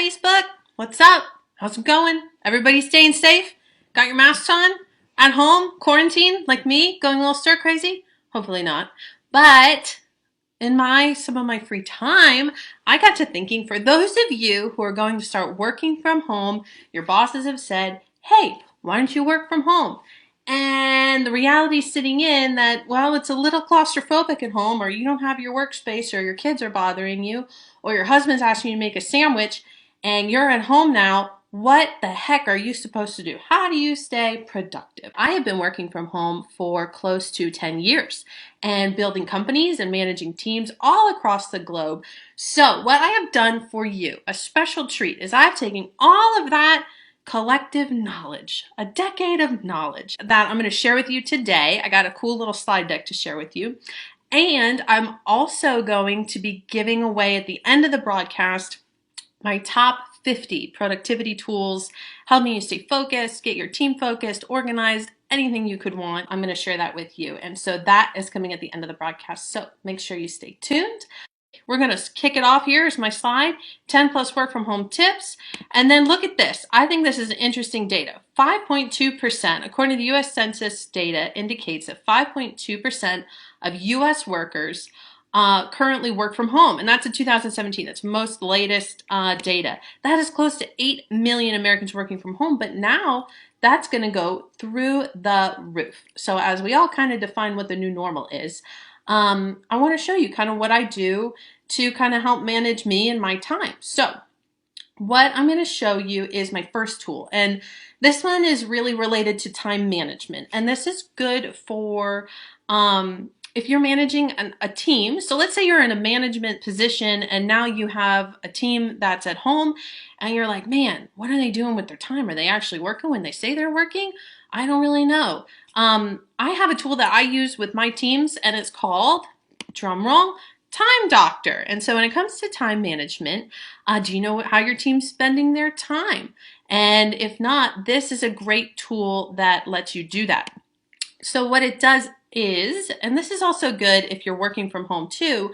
Facebook? What's up? How's it going? Everybody staying safe? Got your masks on? At home? Quarantine? Like me? Going a little stir crazy? Hopefully not. But in some of my free time, I got to thinking, for those of you who are going to start working from home, your bosses have said, hey, why don't you work from home? And the reality sitting in that, well, it's a little claustrophobic at home, or you don't have your workspace, or your kids are bothering you, or your husband's asking you to make a sandwich, and you're at home now. What the heck are you supposed to do? How do you stay productive? I have been working from home for close to 10 years and building companies and managing teams all across the globe. So what I have done for you, a special treat, is I've taken all of that collective knowledge, a decade of knowledge that I'm going to share with you today. I got a cool little slide deck to share with you. And I'm also going to be giving away at the end of the broadcast my top 50 productivity tools, helping you stay focused, get your team focused, organized, anything you could want. I'm going to share that with you. And so that is coming at the end of the broadcast. So make sure you stay tuned. We're going to kick it off. Here's my slide, 10 plus work from home tips. And then look at this. I think this is interesting data. 5.2%, according to the US Census data, indicates that 5.2% of US workers currently work from home. And that's in 2017. That's most latest data. That is close to 8 million Americans working from home. But now that's going to go through the roof. So as we all kind of define what the new normal is, I want to show you kind of what I do to kind of help manage me and my time. So what I'm going to show you is my first tool. And this one is really related to time management. And this is good for if you're managing a team. So let's say you're in a management position and now you have a team that's at home and you're like, man, what are they doing with their time? Are they actually working when they say they're working? I don't really know. I have a tool that I use with my teams and it's called, drum roll, Time Doctor. And so when it comes to time management, do you know how your team's spending their time? And if not, this is a great tool that lets you do that. So what it does is, and this is also good if you're working from home too,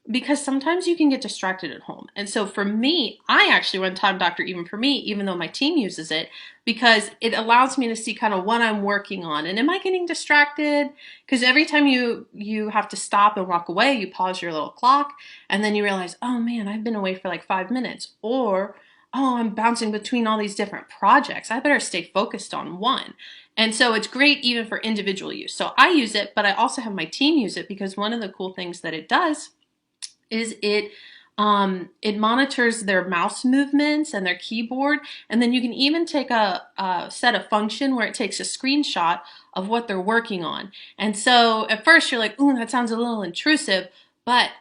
because sometimes you can get distracted at home. And so for me, I actually run Time Doctor even for me, even though my team uses it, because it allows me to see kind of what I'm working on. And am I getting distracted? Because every time you have to stop and walk away, you pause your little clock and then you realize, oh man, I've been away for like 5 minutes, or oh, I'm bouncing between all these different projects. I better stay focused on one. And so it's great even for individual use. So I use it, but I also have my team use it because one of the cool things that it does is it monitors their mouse movements and their keyboard, and then you can even take a set a function where it takes a screenshot of what they're working on. And so at first you're like, ooh, that sounds a little intrusive, but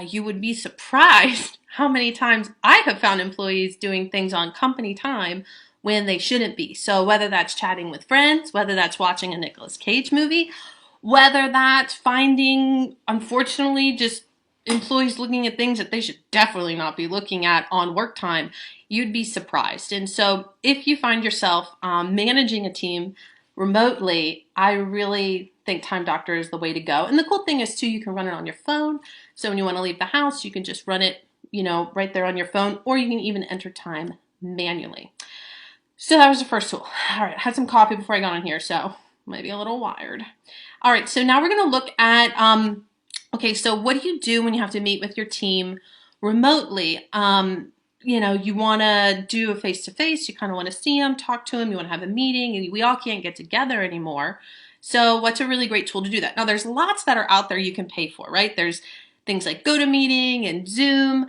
you would be surprised how many times I have found employees doing things on company time when they shouldn't be. So whether that's chatting with friends, whether that's watching a Nicolas Cage movie, whether that's finding, unfortunately, just employees looking at things that they should definitely not be looking at on work time, you'd be surprised. And so if you find yourself managing a team remotely, I really think Time Doctor is the way to go. And the cool thing is too, you can run it on your phone. So when you want to leave the house, you can just run it, right there on your phone, or you can even enter time manually. So that was the first tool. All right, I had some coffee before I got on here, so maybe a little wired. All right, so now we're going to look at okay, so what do you do when you have to meet with your team remotely? You want to do a face-to-face, you kind of want to see them, talk to them, you want to have a meeting, and we all can't get together anymore. So what's a really great tool to do that? Now, there's lots that are out there you can pay for, right? There's things like GoToMeeting and Zoom.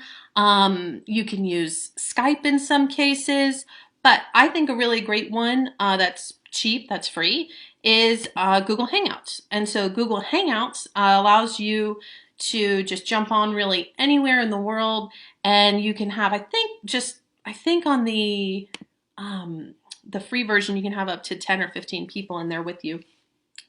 You can use Skype in some cases, but I think a really great one that's cheap, that's free, is Google Hangouts. And so Google Hangouts allows you to just jump on really anywhere in the world, and you can have, I think on the free version, you can have up to 10 or 15 people in there with you.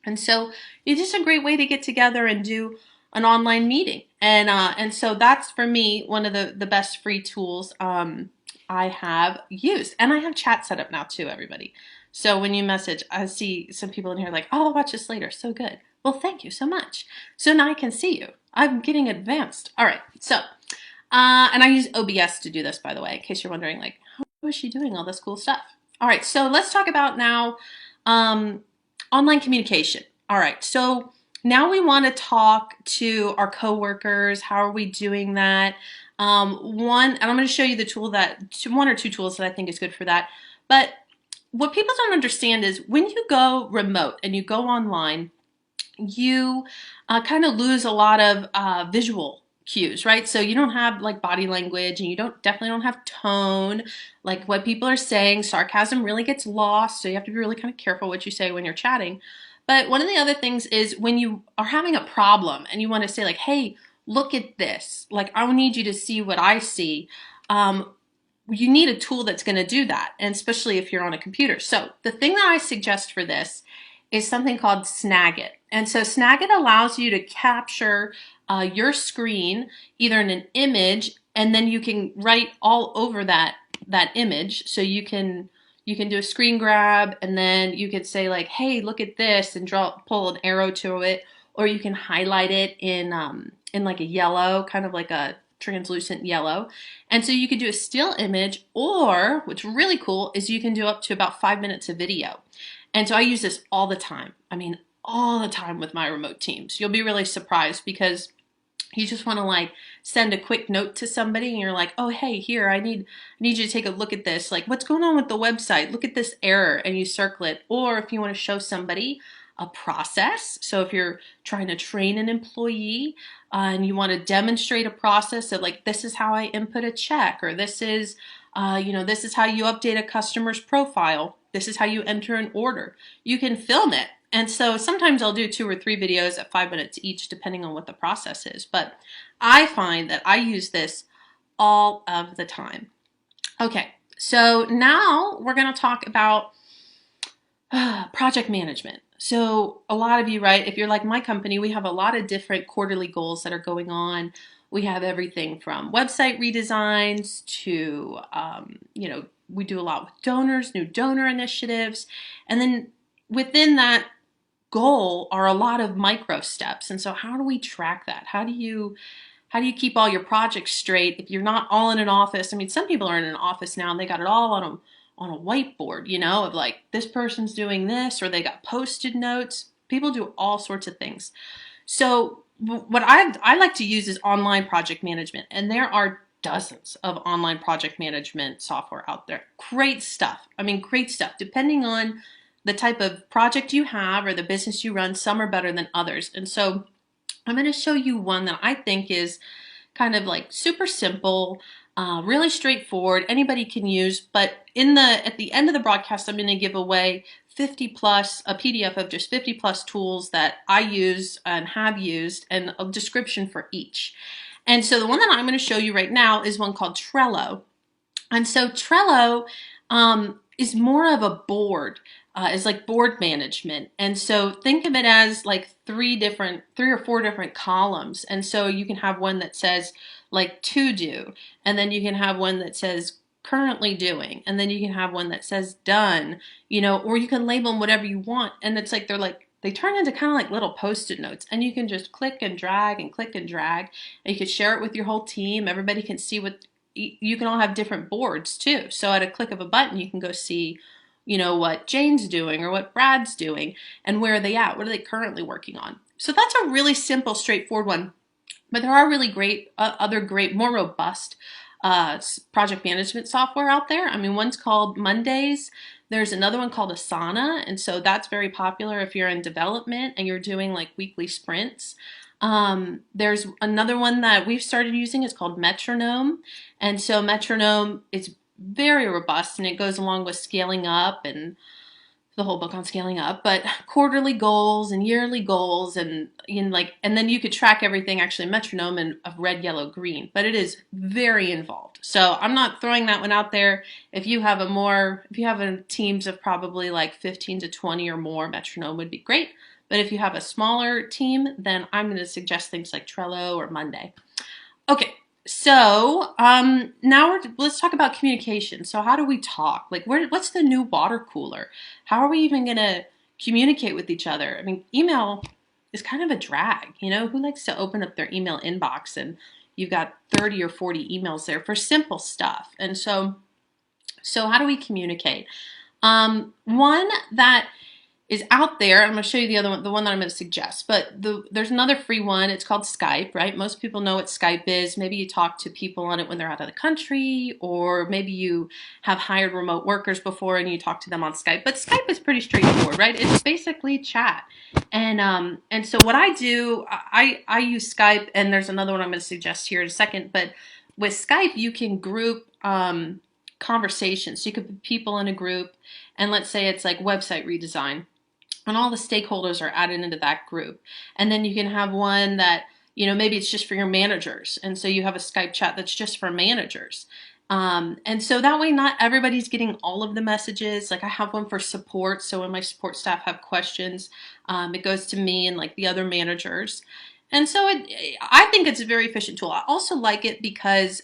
And so it's just a great way to get together and do an online meeting. And so that's, for me, one of the best free tools I have used. And I have chat set up now too, everybody. So when you message, I see some people in here like, oh, I'll watch this later. So good. Well, thank you so much. So now I can see you. I'm getting advanced. All right. So And I use OBS to do this, by the way, in case you're wondering, like, how is she doing all this cool stuff? All right, so let's talk about now online communication. All right, so now we want to talk to our coworkers. How are we doing that? And I'm going to show you the tool one or two tools that I think is good for that. But what people don't understand is when you go remote and you go online, you kind of lose a lot of visual cues, right? So you don't have like body language, and you definitely don't have tone, like what people are saying. Sarcasm really gets lost, so you have to be really kind of careful what you say when you're chatting. But one of the other things is when you are having a problem and you want to say like, hey, look at this. Like, I need you to see what I see. You need a tool that's going to do that, and especially if you're on a computer. So the thing that I suggest for this is something called Snagit. And so Snagit allows you to capture your screen either in an image, and then you can write all over that image. So you can do a screen grab, and then you could say like, hey, look at this, and pull an arrow to it, or you can highlight it in like a yellow, kind of like a translucent yellow. And so you can do a still image, or what's really cool is you can do up to about 5 minutes of video. And so I use this all the time. I mean, all the time with my remote teams. You'll be really surprised because you just want to like send a quick note to somebody and you're like, oh, hey, here, I need you to take a look at this. Like, what's going on with the website? Look at this error, and you circle it. Or if you want to show somebody a process. So if you're trying to train an employee and you want to demonstrate a process of like, this is how I input a check, or this is, this is how you update a customer's profile. This is how you enter an order. You can film it. And so sometimes I'll do 2 or 3 videos at 5 minutes each, depending on what the process is. But I find that I use this all of the time. Okay, so now we're going to talk about project management. So a lot of you, right, if you're like my company, we have a lot of different quarterly goals that are going on. We have everything from website redesigns to, we do a lot with donors, new donor initiatives. And then within that goal are a lot of micro steps. And so how do we track that? How do you keep all your projects straight if you're not all in an office? I mean, some people are in an office now and they got it all on a whiteboard, of like, this person's doing this, or they got Post-it notes. People do all sorts of things. So what I like to use is online project management, and there are dozens of online project management software out there. Great stuff. I mean, great stuff. Depending on the type of project you have or the business you run, some are better than others. And so I'm going to show you one that I think is kind of like super simple, really straightforward, anybody can use. But at the end of the broadcast, I'm going to give away a PDF of just 50 plus tools that I use and have used, and a description for each. And so the one that I'm going to show you right now is one called Trello. And so Trello is more of a board. Is like board management. And so think of it as like 3 or 4 different columns. And so you can have one that says like to do, and then you can have one that says currently doing, and then you can have one that says done, or you can label them whatever you want. And it's like they turn into kind of like little Post-it notes, and you can just click and drag and click and drag, and you can share it with your whole team. Everybody can see you can all have different boards too. So at a click of a button, you can go see what Jane's doing or what Brad's doing, and where are they at? What are they currently working on? So that's a really simple, straightforward one. But there are really great, other great, more robust project management software out there. I mean, one's called Mondays. There's another one called Asana, and so that's very popular if you're in development and you're doing like weekly sprints. There's another one that we've started using. It's called Metronome, and so Metronome is very robust, and it goes along with scaling up and the whole book on scaling up, but quarterly goals and yearly goals, and and then you could track everything, actually Metronome, in of red, yellow, green, but it is very involved. So I'm not throwing that one out there. If you have teams of probably like 15 to 20 or more, Metronome would be great. But if you have a smaller team, then I'm going to suggest things like Trello or Monday. Okay. So now let's talk about communication. So how do we talk? Like, what's the new water cooler? How are we even going to communicate with each other? I mean, email is kind of a drag. Who likes to open up their email inbox and you've got 30 or 40 emails there for simple stuff. And so how do we communicate? One that is out there. I'm going to show you the other one, the one that I'm going to suggest. But there's another free one. It's called Skype, right? Most people know what Skype is. Maybe you talk to people on it when they're out of the country, or maybe you have hired remote workers before and you talk to them on Skype. But Skype is pretty straightforward, right? It's basically chat. And so what I do, I use Skype, and there's another one I'm going to suggest here in a second. But with Skype, you can group conversations. So you could put people in a group, and let's say it's like website redesign, and all the stakeholders are added into that group. And then you can have one that, maybe it's just for your managers. And so you have a Skype chat that's just for managers. And so that way, not everybody's getting all of the messages. Like I have one for support. So when my support staff have questions, it goes to me and like the other managers. And so I think it's a very efficient tool. I also like it because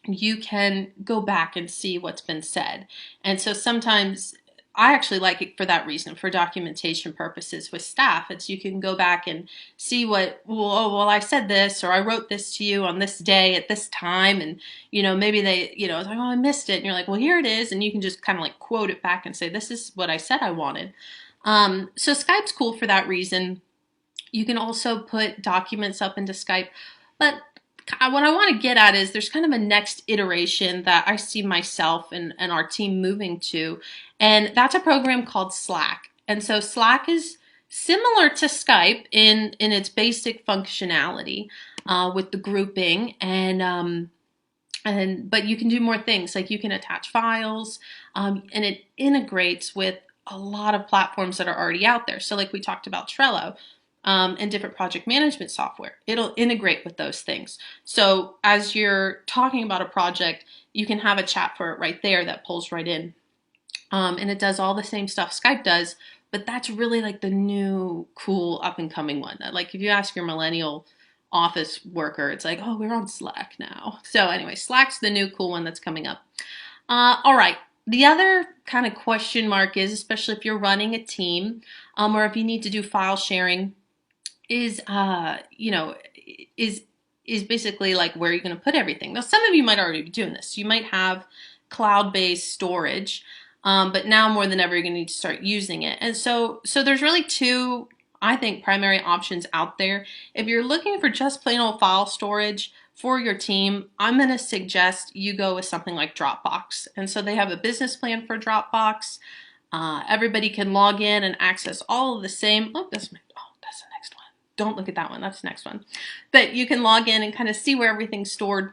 you can go back and see what's been said. And so sometimes I actually like it for that reason, for documentation purposes with staff. It's you can go back and see I said this, or I wrote this to you on this day at this time, and maybe they, it's like, oh, I missed it, and you're like, well, here it is, and you can just kind of like quote it back and say, this is what I said I wanted. So Skype's cool for that reason. You can also put documents up into Skype, but what I want to get at is there's kind of a next iteration that I see myself and our team moving to, and that's a program called Slack. And so Slack is similar to Skype in its basic functionality with the grouping, but you can do more things. Like you can attach files, and it integrates with a lot of platforms that are already out there. So like we talked about Trello. And different project management software. It'll integrate with those things. So as you're talking about a project, you can have a chat for it right there that pulls right in. And it does all the same stuff Skype does, but that's really like the new cool up and coming one. Like if you ask your millennial office worker, it's like, oh, we're on Slack now. So anyway, Slack's the new cool one that's coming up. All right. The other kind of question mark is, especially if you're running a team, or if you need to do file sharing, is basically like where you're going to put everything. Now, some of you might already be doing this. You might have cloud-based storage, but now more than ever, you're going to need to start using it. And so there's really two, I think, primary options out there. If you're looking for just plain old file storage for your team, I'm going to suggest you go with something like Dropbox. And so they have a business plan for Dropbox. Everybody can log in and access all of the same. Oh, that's the next one. Don't look at that one. That's the next one. But you can log in and kind of see where everything's stored.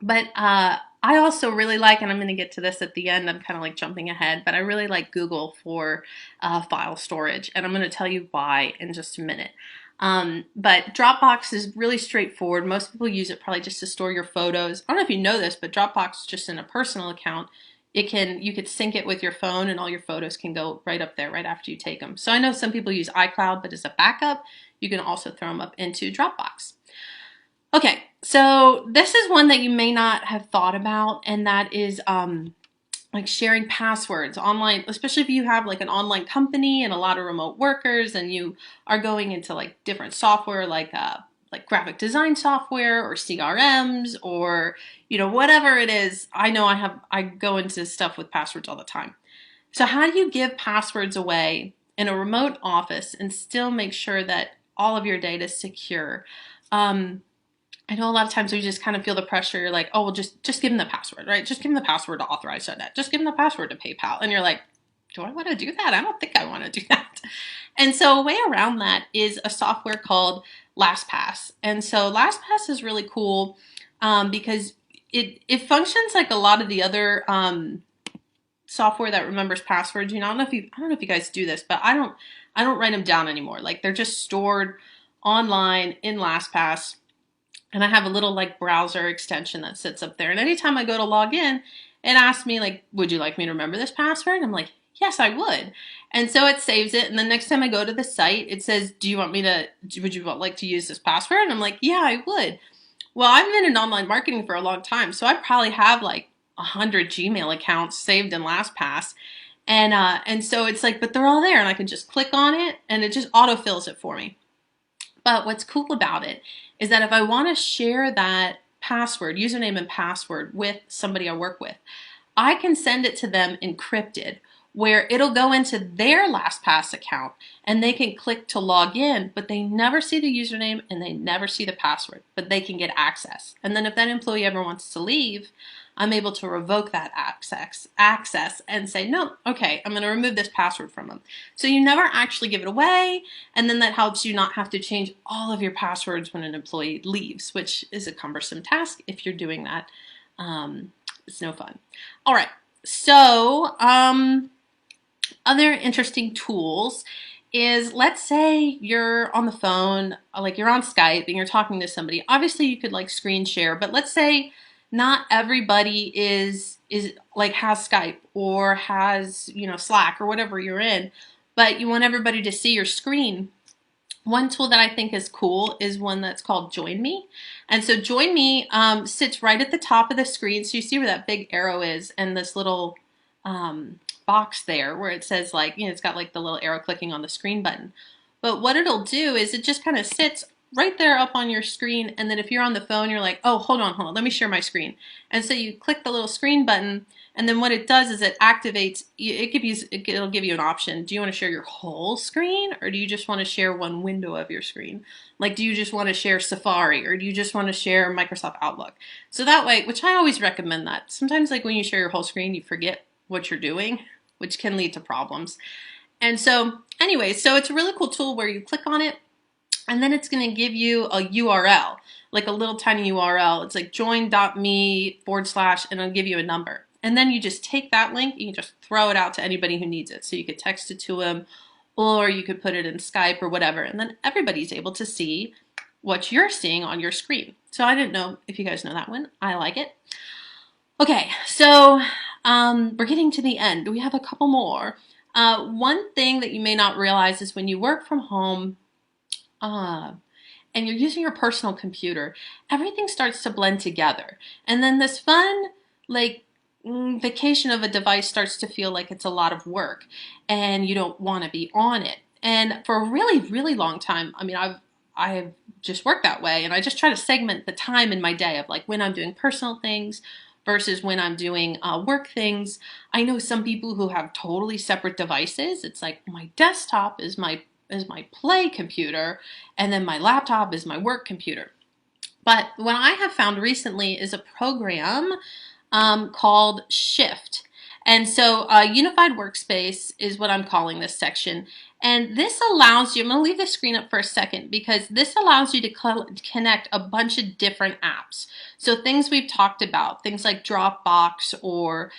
But I also really like, and I'm going to get to this at the end, I'm kind of like jumping ahead, but I really like Google for file storage. And I'm going to tell you why in just a minute. But Dropbox is really straightforward. Most people use it probably just to store your photos. I don't know if you know this, but Dropbox, just in a personal account, you could sync it with your phone and all your photos can go right up there right after you take them. So I know some people use iCloud, but as a backup, you can also throw them up into Dropbox. Okay, so this is one that you may not have thought about, and that is like sharing passwords online, especially if you have like an online company and a lot of remote workers and you are going into like different software like graphic design software or CRMs or whatever it is. I know I go into stuff with passwords all the time. So how do you give passwords away in a remote office and still make sure that all of your data is secure? I know a lot of times we just kind of feel the pressure. You're like, oh, well, just give them the password, right? Just give them the password to authorize that. Just give them the password to PayPal. And you're like, do I want to do that? I don't think I want to do that. And so a way around that is a software called LastPass. And so LastPass is really cool because it functions like a lot of the other software that remembers passwords. I don't know if you guys do this, but I don't write them down anymore. Like they're just stored online in LastPass. And I have a little like browser extension that sits up there. And anytime I go to log in, it asks me like, would you like me to remember this password? And I'm like, yes, I would. And so it saves it. And the next time I go to the site, it says, would you like to use this password? And I'm like, yeah, I would. Well, I've been in online marketing for a long time. So I probably have like 100 Gmail accounts saved in LastPass. And so it's like, but they're all there and I can just click on it and it just autofills it for me. But what's cool about it is that if I want to share that password, username and password with somebody I work with, I can send it to them encrypted, where it'll go into their LastPass account and they can click to log in, but they never see the username and they never see the password, but they can get access. And then if that employee ever wants to leave, I'm able to revoke that access and say, no, okay, I'm going to remove this password from them. So you never actually give it away, and then that helps you not have to change all of your passwords when an employee leaves, which is a cumbersome task if you're doing that. It's no fun. All right, so other interesting tools is, let's say you're on the phone, like you're on Skype and you're talking to somebody. Obviously you could like screen share, but let's say not everybody is like has Skype or has, you know, Slack or whatever you're in, but you want everybody to see your screen. One tool that I think is cool is one that's called JoinMe. And so JoinMe sits right at the top of the screen. So you see where that big arrow is and this little box there where it says, like, you know, it's got like the little arrow clicking on the screen button. But what it'll do is it just kind of sits right there up on your screen. And then if you're on the phone, you're like, oh, hold on, let me share my screen. And so you click the little screen button, and then what it does is it activates, it'll give you an option. Do you want to share your whole screen, or do you just want to share one window of your screen? Like, do you just want to share Safari, or do you just want to share Microsoft Outlook? So that way, which I always recommend that. Sometimes like when you share your whole screen, you forget what you're doing, which can lead to problems. And so anyway, so it's a really cool tool where you click on it, and then it's going to give you a URL, like a little tiny URL. It's like join.me / and it'll give you a number. And then you just take that link and you just throw it out to anybody who needs it. So you could text it to them, or you could put it in Skype or whatever. And then everybody's able to see what you're seeing on your screen. So I didn't know if you guys know that one. I like it. Okay, so we're getting to the end. We have a couple more. One thing that you may not realize is when you work from home, and you're using your personal computer, everything starts to blend together. And then this fun, like, vacation of a device starts to feel like it's a lot of work and you don't want to be on it. And for a really, really long time, I mean, I've just worked that way, and I just try to segment the time in my day of like when I'm doing personal things versus when I'm doing work things. I know some people who have totally separate devices. It's like my desktop is my play computer, and then my laptop is my work computer. But what I have found recently is a program called Shift. And so Unified Workspace is what I'm calling this section. And this allows you, I'm going to leave the screen up for a second, because this allows you to connect a bunch of different apps. So things we've talked about, things like Dropbox or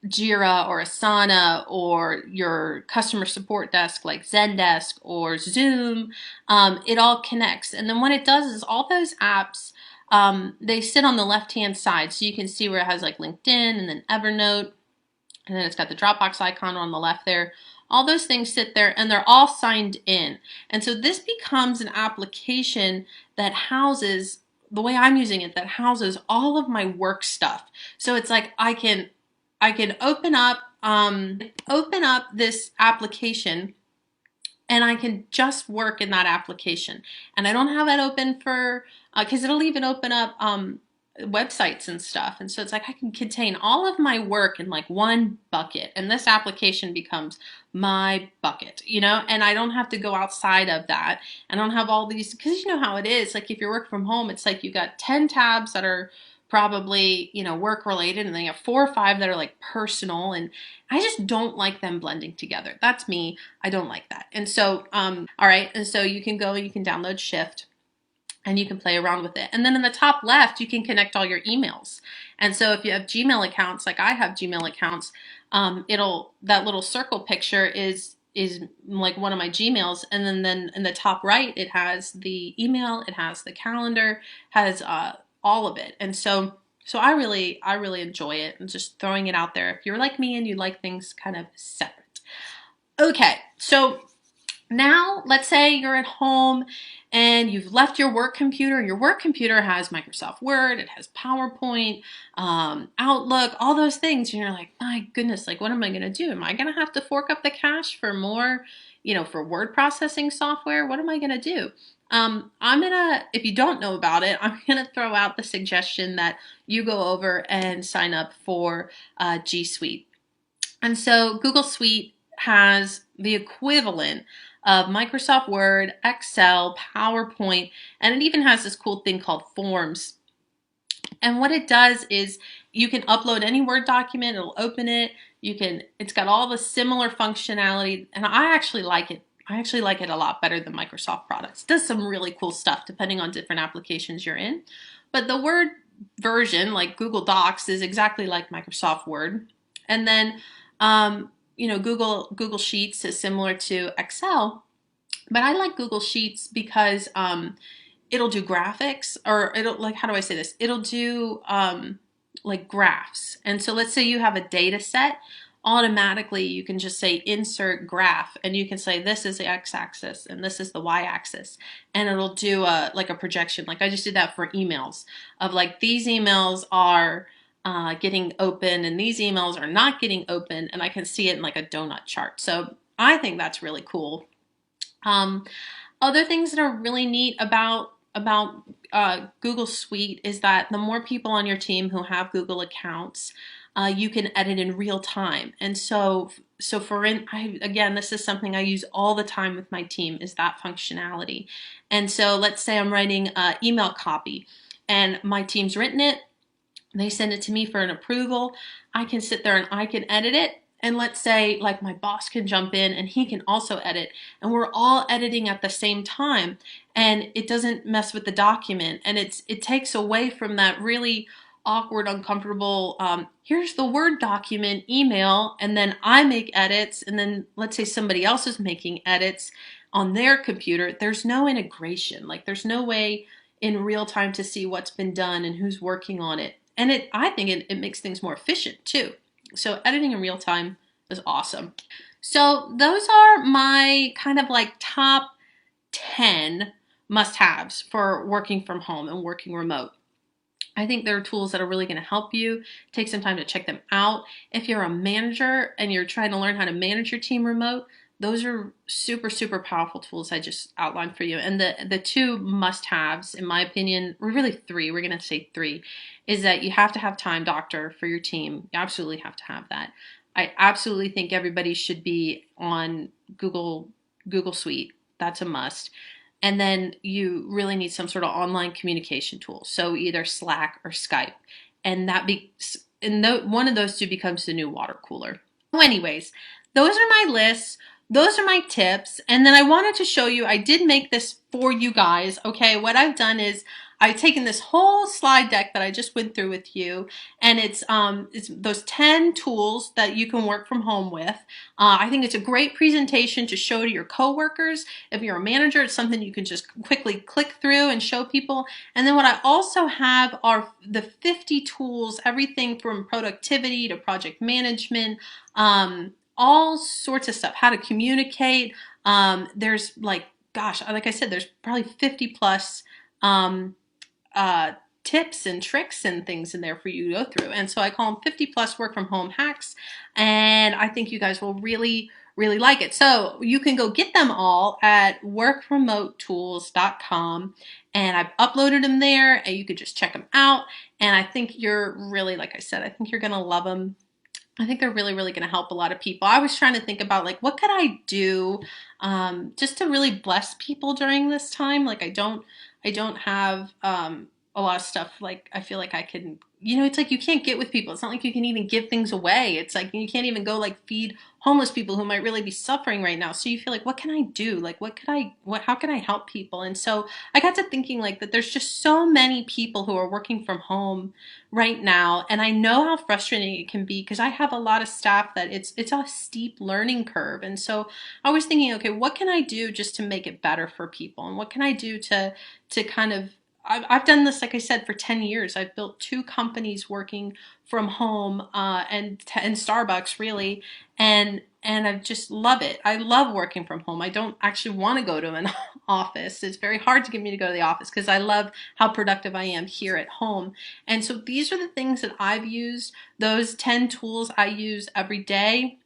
Jira or Asana, or your customer support desk like Zendesk or Zoom, it all connects. And then what it does is all those apps, they sit on the left-hand side. So you can see where it has like LinkedIn and then Evernote, and then it's got the Dropbox icon on the left there. All those things sit there and they're all signed in. And so this becomes an application that houses, the way I'm using it, that houses all of my work stuff. So it's like I can open up this application, and I can just work in that application. And I don't have it open for, because it'll even open up websites and stuff. And so it's like I can contain all of my work in like one bucket, and this application becomes my bucket, you know, and I don't have to go outside of that. I don't have all these, because you know how it is, like if you're working from home, it's like you got 10 tabs that are probably, you know, work related, and then you have 4 or 5 that are like personal, and I just don't like them blending together. That's me. I don't like that. And so, all right, and so you can download Shift, and you can play around with it. And then in the top left, you can connect all your emails. And so if you have Gmail accounts, like I have Gmail accounts, that little circle picture is like one of my Gmails, and then in the top right, it has the email, it has the calendar, has all of it. And so I really enjoy it, and just throwing it out there if you're like me and you like things kind of separate. Okay, so now let's say you're at home and you've left your work computer, and your work computer has Microsoft Word, it has PowerPoint, Outlook, all those things, and you're like, my goodness, like what am I going to do? Am I going to have to fork up the cash for more, you know, for word processing software? What am I going to do? if you don't know about it, I'm gonna throw out the suggestion that you go over and sign up for G Suite. And so Google Suite has the equivalent of Microsoft Word, Excel, PowerPoint, and it even has this cool thing called Forms. And what it does is you can upload any Word document, it'll open it. It's got all the similar functionality, and I actually like it. I actually like it a lot better than Microsoft products. It does some really cool stuff depending on different applications you're in. But the Word version, like Google Docs, is exactly like Microsoft Word. And then, Google Sheets is similar to Excel. But I like Google Sheets because it'll do graphics, or it'll, like, how do I say this? It'll do like graphs. And so let's say you have a data set, automatically you can just say insert graph, and you can say this is the x-axis and this is the y-axis, and it'll do like a projection. Like I just did that for emails of like these emails are getting open and these emails are not getting open, and I can see it in like a donut chart. So I think that's really cool. Other things that are really neat about Google Suite is that the more people on your team who have Google accounts, you can edit in real time. And so again, this is something I use all the time with my team, is that functionality. And so let's say I'm writing email copy and my team's written it. They send it to me for an approval. I can sit there and I can edit it. And let's say like my boss can jump in and he can also edit, and we're all editing at the same time, and it doesn't mess with the document, and it takes away from that really awkward, uncomfortable, here's the Word document email, and then I make edits, and then let's say somebody else is making edits on their computer. There's no integration. Like there's no way in real time to see what's been done and who's working on it. And I think it makes things more efficient too. So editing in real time is awesome. So those are my kind of like top 10 must-haves for working from home and working remote. I think there are tools that are really going to help you. Take some time to check them out. If you're a manager and you're trying to learn how to manage your team remote, those are super, super powerful tools I just outlined for you. And the two must-haves, in my opinion, or really three, we're going to say three, is that you have to have Time Doctor for your team. You absolutely have to have that. I absolutely think everybody should be on Google Suite. That's a must. And then you really need some sort of online communication tool. So either Slack or Skype. And one of those two becomes the new water cooler. So anyways, those are my lists. Those are my tips. And then I wanted to show you, I did make this for you guys. Okay, what I've done is I've taken this whole slide deck that I just went through with you, and it's those 10 tools that you can work from home with. I think it's a great presentation to show to your coworkers. If you're a manager, it's something you can just quickly click through and show people. And then what I also have are the 50 tools, everything from productivity to project management, all sorts of stuff, how to communicate. There's like, gosh, like I said, there's probably 50 plus tips and tricks and things in there for you to go through. And so I call them 50 plus work from home hacks. And I think you guys will really, really like it. So you can go get them all at workremotetools.com. And I've uploaded them there, and you can just check them out. And I think you're really, like I said, I think you're going to love them. I think they're really, really going to help a lot of people. I was trying to think about like, what could I do just to really bless people during this time? Like I don't have a lot of stuff. Like I feel like I can, it's like you can't get with people. It's not like you can even give things away. It's like you can't even go like feed homeless people who might really be suffering right now. So you feel like, what can I do? Like how can I help people? And so I got to thinking like that there's just so many people who are working from home right now. And I know how frustrating it can be because I have a lot of staff that it's a steep learning curve. And so I was thinking, okay, what can I do just to make it better for people? And what can I do to kind of, I've done this, like I said, for 10 years. I've built 2 companies working from home and Starbucks, really. And I just love it. I love working from home. I don't actually want to go to an office. It's very hard to get me to go to the office because I love how productive I am here at home. And so these are the things that I've used. Those 10 tools I use every day.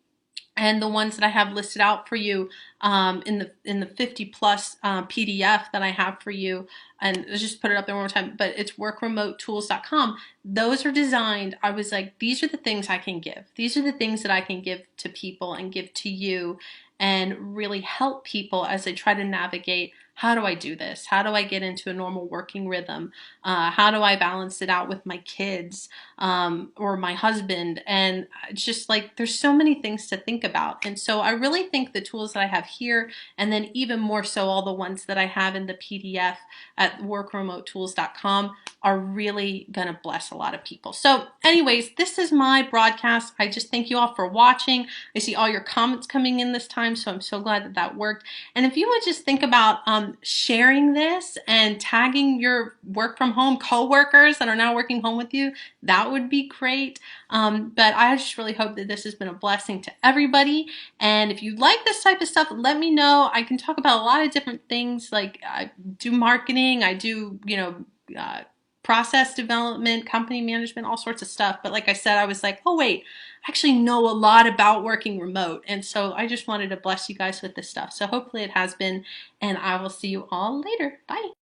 and the ones that I have listed out for you in the 50 plus PDF that I have for you, and let's just put it up there one more time, but it's workremotetools.com. Those are designed, I was like, these are the things I can give. These are the things that I can give to people and give to you and really help people as they try to navigate, how do I do this? How do I get into a normal working rhythm? How do I balance it out with my kids or my husband? And it's just like, there's so many things to think about. And so I really think the tools that I have here, and then even more so all the ones that I have in the PDF at workremotetools.com, are really going to bless a lot of people. So anyways, this is my broadcast. I just thank you all for watching. I see all your comments coming in this time, so I'm so glad that that worked. And if you would just think about sharing this and tagging your work from home coworkers that are now working home with you, that would be great. But I just really hope that this has been a blessing to everybody. And if you like this type of stuff, let me know. I can talk about a lot of different things. Like I do marketing, I do, process development, company management, all sorts of stuff. But like I said, I was like, oh wait, I actually know a lot about working remote. And so I just wanted to bless you guys with this stuff. So hopefully it has been, and I will see you all later. Bye.